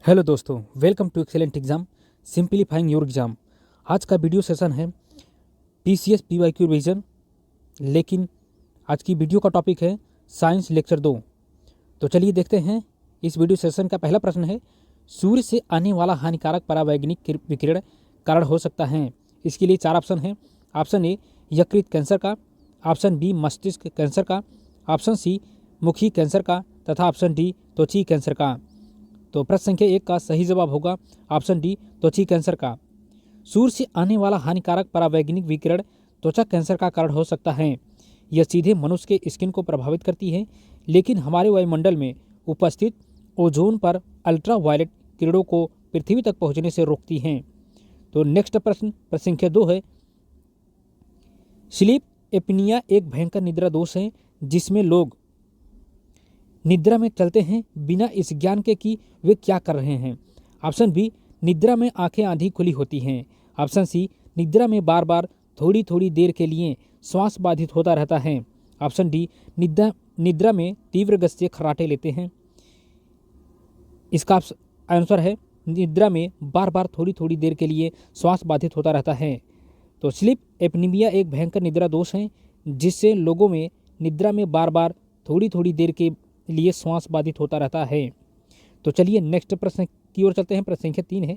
Hello दोस्तों, welcome to excellent exam simplifying your exam. आज का वीडियो सेशन है पीसीएस पीवाईक्यू रिवीजन, लेकिन आज की वीडियो का टॉपिक है साइंस लेक्चर 2। तो चलिए देखते हैं। इस वीडियो सेशन का पहला प्रश्न है, सूर्य से आने वाला हानिकारक परावैंगनिक विकिरण कारण हो सकता है। इसके लिए चार ऑप्शन हैं। ऑप्शन ए यकृत कैंसर का, ऑप्शन बी मस्तिष्क कैंसर का, ऑप्शन सी मुखी कैंसर का तथा ऑप्शन डी त्वचा कैंसर का। तो प्रश्न संख्या 1 का सही जवाब होगा ऑप्शन डी त्वचा कैंसर का। सूर्य से आने वाला हानिकारक परावैंगनिक विकिरण त्वचा कैंसर का कारण हो सकता है। यह सीधे मनुष्य के स्किन को प्रभावित करती है, लेकिन हमारे वायुमंडल में उपस्थित ओजोन पर अल्ट्रा वायलेट किरणों को पृथ्वी तक पहुंचने से रोकती हैं। तो नेक्स्ट प्रश्न संख्या 2 है, स्लीप एपनिया एक भयंकर निद्रा दोष है जिसमें लोग निद्रा में चलते हैं बिना इस ज्ञान के कि वे क्या कर रहे हैं। ऑप्शन बी निद्रा में आंखें आधी खुली होती हैं। ऑप्शन सी निद्रा में बार बार थोड़ी थोड़ी देर के लिए श्वास बाधित होता रहता है। ऑप्शन डी निद्रा में तीव्र गति से खर्राटे लेते हैं। इसका आंसर है निद्रा में बार बार थोड़ी थोड़ी देर के लिए श्वास बाधित होता रहता है। तो स्लीप एपनिमिया एक भयंकर निद्रा दोष है जिससे लोगों में निद्रा में बार बार थोड़ी थोड़ी देर के लिए श्वास बाधित होता रहता है। तो चलिए नेक्स्ट प्रश्न की ओर चलते हैं। प्रश्न संख्या 3 है,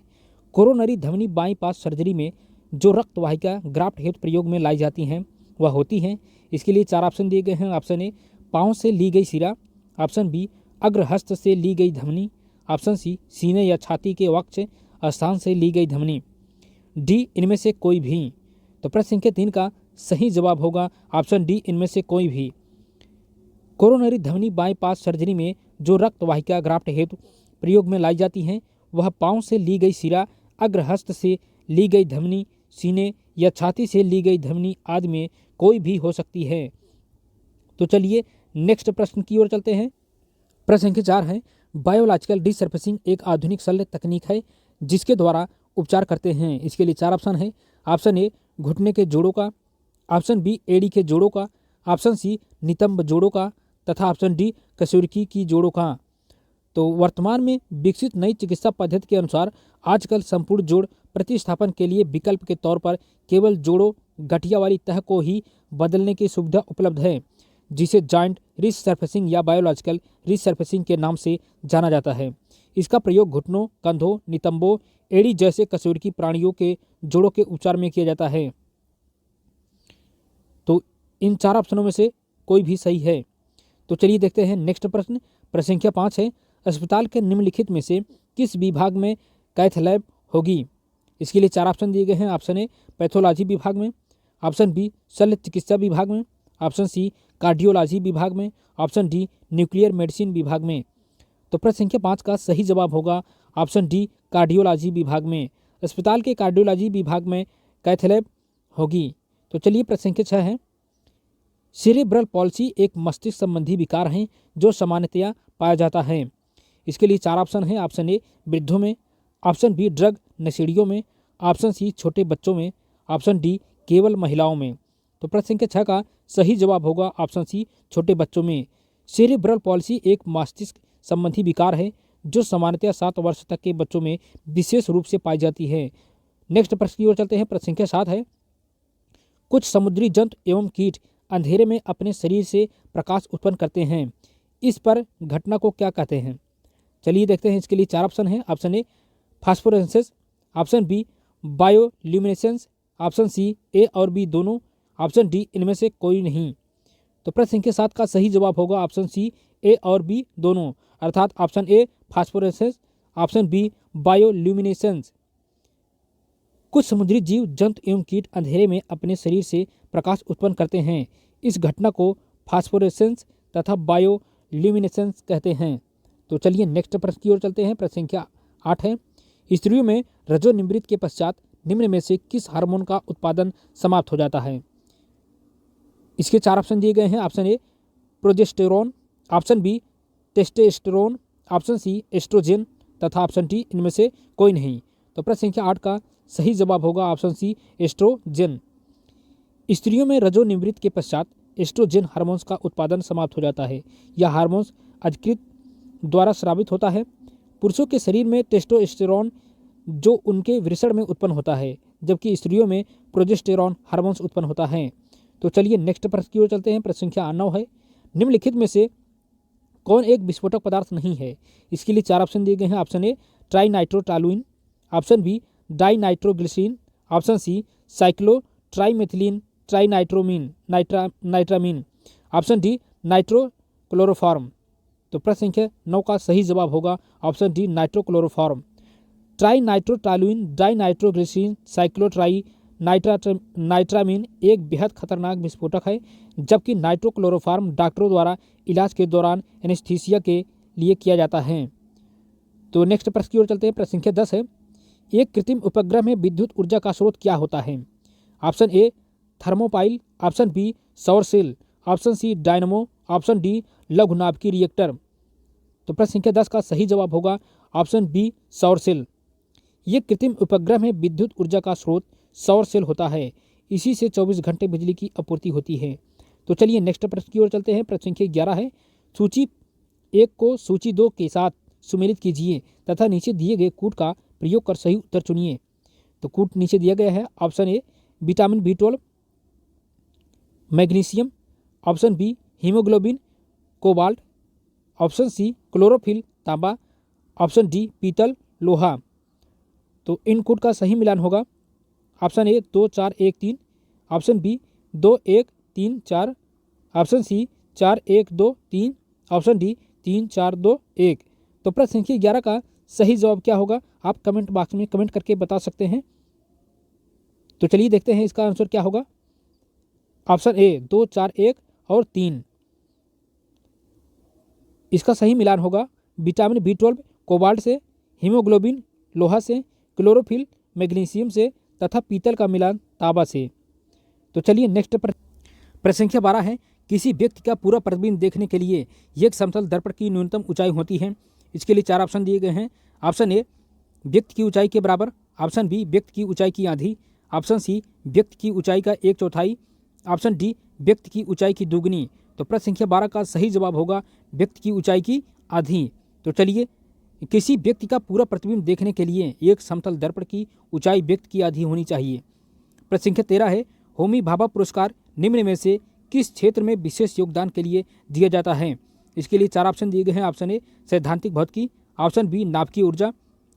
कोरोनरी धमनी बाईपास सर्जरी में जो रक्त वाहिका ग्राफ्ट हेतु प्रयोग में लाई जाती हैं वह होती हैं। इसके लिए चार ऑप्शन दिए गए हैं। ऑप्शन ए पाँव से ली गई सिरा, ऑप्शन बी अग्रहस्त से ली गई धमनी, ऑप्शन सी सीने या छाती के वक्ष स्थान से ली गई धमनी, डी इनमें से कोई भी। तो प्रश्न संख्या 3 का सही जवाब होगा ऑप्शन डी इनमें से कोई भी। कोरोनरी धमनी बाईपास सर्जरी में जो रक्त वाहिका ग्राफ्ट हेतु प्रयोग में लाई जाती हैं वह पाँव से ली गई सिरा, अग्रहस्त से ली गई धमनी, सीने या छाती से ली गई धमनी आदि में कोई भी हो सकती है। तो चलिए नेक्स्ट प्रश्न की ओर चलते हैं। प्रश्न संख्या 4 है, बायोलॉजिकल डिसर्फेसिंग एक आधुनिक शल्य तकनीक है जिसके द्वारा उपचार करते हैं। इसके लिए चार ऑप्शन है। ऑप्शन ए घुटने के जोड़ों का, ऑप्शन बी एड़ी के जोड़ों का, ऑप्शन सी नितंब जोड़ों का तथा ऑप्शन डी कसूरकी की जोड़ों का। तो वर्तमान में विकसित नई चिकित्सा पद्धति के अनुसार आजकल संपूर्ण जोड़ प्रतिस्थापन के लिए विकल्प के तौर पर केवल जोड़ों गठिया वाली तह को ही बदलने की सुविधा उपलब्ध है, जिसे जॉइंट रिसर्फेसिंग या बायोलॉजिकल रिसर्फेसिंग के नाम से जाना जाता है। इसका प्रयोग घुटनों, कंधों, नितंबों, एड़ी जैसे कसूरकी प्राणियों के जोड़ों के उपचार में किया जाता है। तो इन चार ऑप्शनों में से कोई भी सही है। तो चलिए देखते हैं नेक्स्ट प्रश्न। प्रश्न संख्या 5 है, अस्पताल के निम्नलिखित में से किस विभाग में कैथ लैब होगी। इसके लिए चार ऑप्शन दिए गए हैं। ऑप्शन ए पैथोलॉजी विभाग में, ऑप्शन बी शल्य चिकित्सा विभाग में, ऑप्शन सी कार्डियोलॉजी विभाग में, ऑप्शन डी न्यूक्लियर मेडिसिन विभाग में। तो प्रश्न संख्या 5 का सही जवाब होगा ऑप्शन डी कार्डियोलॉजी विभाग में। अस्पताल के कार्डियोलॉजी विभाग में कैथ लैब होगी। तो चलिए प्रश्न संख्या 6 है, सेरेब्रल पॉल्सी एक मस्तिष्क संबंधी विकार है जो सामान्यतया पाया जाता है। इसके लिए चार ऑप्शन हैं। ऑप्शन ए वृद्धों में, ऑप्शन बी ड्रग नशेड़ियों में, ऑप्शन सी छोटे बच्चों में, ऑप्शन डी केवल महिलाओं में। तो प्रश्न संख्या 6 का सही जवाब होगा ऑप्शन सी छोटे बच्चों में। सेरेब्रल पॉल्सी एक मस्तिष्क संबंधी विकार है जो सामान्यतया 7 वर्ष तक के बच्चों में विशेष रूप से पाई जाती है। नेक्स्ट प्रश्न की ओर चलते हैं। प्रश्न संख्या 7 है, कुछ समुद्री जंतु एवं कीट अंधेरे में अपने शरीर से प्रकाश उत्पन्न करते हैं। इस पर घटना को क्या कहते हैं। चलिए देखते हैं। इसके लिए चार ऑप्शन हैं। Option A phosphorescence, option B bioluminescence, option C A और बी दोनों, ऑप्शन डी इनमें से कोई नहीं। तो प्रश्न संख्या 7 का सही जवाब होगा ऑप्शन सी ए और बी दोनों, अर्थात option A phosphorescence, option B bioluminescence. कुछ समुद्री जीव जंतु एवं कीट अंधेरे में अपने शरीर से प्रकाश उत्पन्न करते हैं। इस घटना को फास्फोरेसेंस तथा बायोल्यूमिनेसेंस कहते हैं। तो चलिए नेक्स्ट प्रश्न की ओर चलते हैं। प्रश्न संख्या 8 है, स्त्रियों में रजोनिवृत्ति के पश्चात निम्न में से किस हार्मोन का उत्पादन समाप्त हो जाता है। इसके चार ऑप्शन दिए गए हैं। Option A progesterone, option B testosterone, option C oestrogen तथा ऑप्शन डी इनमें से कोई नहीं। तो प्रश्न संख्या 8 का सही जवाब होगा ऑप्शन सी एस्ट्रोजन। स्त्रियों में रजोनिवृत्ति के पश्चात एस्ट्रोजन हार्मोन्स का उत्पादन समाप्त हो जाता है। यह हार्मोन्स यकृत द्वारा स्रावित होता है। पुरुषों के शरीर में टेस्टोस्टेरोन जो उनके वृषण में उत्पन्न होता है, जबकि स्त्रियों में प्रोजेस्टेरॉन हार्मोन्स उत्पन्न होता है। तो चलिए नेक्स्ट प्रश्न की ओर चलते हैं। प्रश्न संख्या 9 है, निम्नलिखित में से कौन एक विस्फोटक पदार्थ नहीं है? इसके लिए 4 ऑप्शन दिए गए हैं। Option A trinitrotoluene, option B dinitroglycerine, option C cyclotrimethylene nitramine, option D nitrochloroform. तो प्रश्न संख्या 9 का सही जवाब होगा ऑप्शन डी नाइट्रोक्लोरोफॉर्म। ट्राइनाइट्रोटॉलुइन, डाइनाइट्रोग्लिसरीन, नाइट्रामीन एक बेहद खतरनाक विस्फोटक है, जबकि नाइट्रोक्लोरोफॉर्म डॉक्टरों द्वारा इलाज के दौरान एनेस्थीसिया के लिए किया जाता है। तो नेक्स्ट प्रश्न की ओर चलते हैं। प्रश्न संख्या 10 है, एक कृत्रिम उपग्रह में विद्युत ऊर्जा का स्रोत क्या होता है? Option A thermopile, option B सौर cell, option C dynamo, option D लघुनाभिकीय रिएक्टर। तो प्रश्न संख्या 10 का सही जवाब होगा ऑप्शन बी सौर सेल। ये कृत्रिम उपग्रह में विद्युत ऊर्जा का स्रोत सौर सेल होता है, इसी से 24 घंटे बिजली की आपूर्ति होती है। तो चलिए नेक्स्ट प्रश्न की ओर चलते हैं। प्रश्न संख्या 11 है, सूची 1 को सूची 2 के साथ सुमेलित कीजिए तथा नीचे दिए गए कूट का प्रयोग कर सही उत्तर चुनिए। तो कूट नीचे दिया गया है। Option A vitamin B12 magnesium, option B haemoglobin cobalt, option C chlorophyll तांबा, ऑप्शन डी पीतल लोहा। तो इन कूट का सही मिलान होगा option A 2 4 1 3, option B 2 1 3 4, option C 4 1 2 3, option D 3 4 2 1। तो प्रश्न संख्या 11 का सही जवाब क्या होगा आप कमेंट बॉक्स में कमेंट करके बता सकते हैं। तो चलिए देखते हैं इसका आंसर क्या होगा। ऑप्शन ए 2 4 1 और 3, इसका सही मिलान होगा विटामिन B12 कोबाल्ट से, हीमोग्लोबिन लोहा से, क्लोरोफिल मैग्नीशियम से तथा पीतल का मिलान तांबा से। तो चलिए नेक्स्ट प्रश्न संख्या 12 है, किसी व्यक्ति का पूरा प्रतिबिंब देखने के लिए एक समतल दर्पण की न्यूनतम ऊंचाई होती है। इसके लिए 4 ऑप्शन दिए गए हैं। ऑप्शन ए व्यक्ति की ऊंचाई के बराबर, ऑप्शन बी व्यक्ति की ऊंचाई की आधी, ऑप्शन सी व्यक्ति की ऊंचाई का 1/4, ऑप्शन डी व्यक्ति की ऊंचाई की दुगनी। तो प्रश्न संख्या 12 का सही जवाब होगा व्यक्ति की ऊंचाई की आधी। तो चलिए, किसी व्यक्ति का पूरा प्रतिबिंब देखने के लिए एक समतल दर्पण की ऊंचाई व्यक्ति की आधी होनी चाहिए। प्रश्न संख्या 13 है, होमी भाभा पुरस्कार निम्न में से किस क्षेत्र में विशेष योगदान के लिए दिया जाता है? इसके लिए 4 ऑप्शन दिए गए हैं। ऑप्शन ए सैद्धांतिक भौतिकी, ऑप्शन बी नाभिकीय ऊर्जा,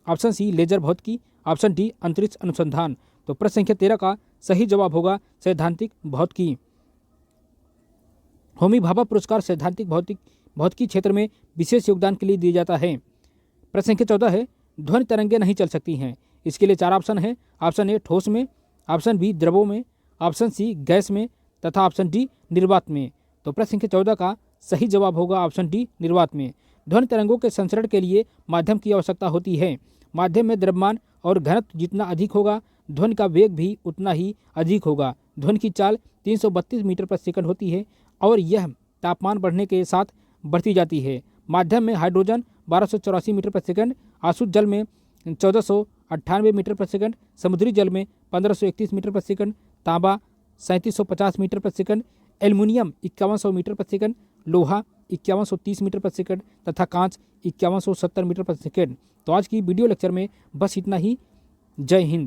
ऑप्शन सी लेजर भौतिकी, ऑप्शन डी अंतरिक्ष अनुसंधान। तो प्रश्न संख्या 13 का सही जवाब होगा सैद्धांतिक भौतिकी। होमी भाभा पुरस्कार सैद्धांतिक भौतिकी क्षेत्र में विशेष योगदान के लिए दिया जाता है। प्रश्न संख्या 14 है, ध्वनि तरंगें नहीं चल सकती हैं। इसके लिए 4 ऑप्शन है। ऑप्शन ए ठोस में, ऑप्शन बी द्रवों में, ऑप्शन सी गैस में तथा ऑप्शन डी निर्वात में। तो प्रश्न संख्या 14 का सही जवाब होगा ऑप्शन डी निर्वात में। ध्वनि तरंगों के संचरण के लिए माध्यम की आवश्यकता होती है। माध्यम में द्रव्यमान और घनत्व जितना अधिक होगा, ध्वनि का वेग भी उतना ही अधिक होगा। ध्वनि की चाल 332 मीटर प्रति सेकंड होती है और यह तापमान बढ़ने के साथ बढ़ती जाती है। माध्यम में हाइड्रोजन 1284 मीटर प्रति सेकंड, आशुद्ध जल में 1498 मीटर प्रति सेकंड, समुद्री जल में 1531 मीटर प्रति सेकंड, तांबा 3750 मीटर प्रति सेकंड, एल्युमिनियम 5100 मीटर प्रति सेकंड, लोहा 5130 मीटर प्रति सेकंड तथा कांच 5170 मीटर प्रति सेकंड। तो आज की वीडियो लेक्चर में बस इतना ही। जय हिंद।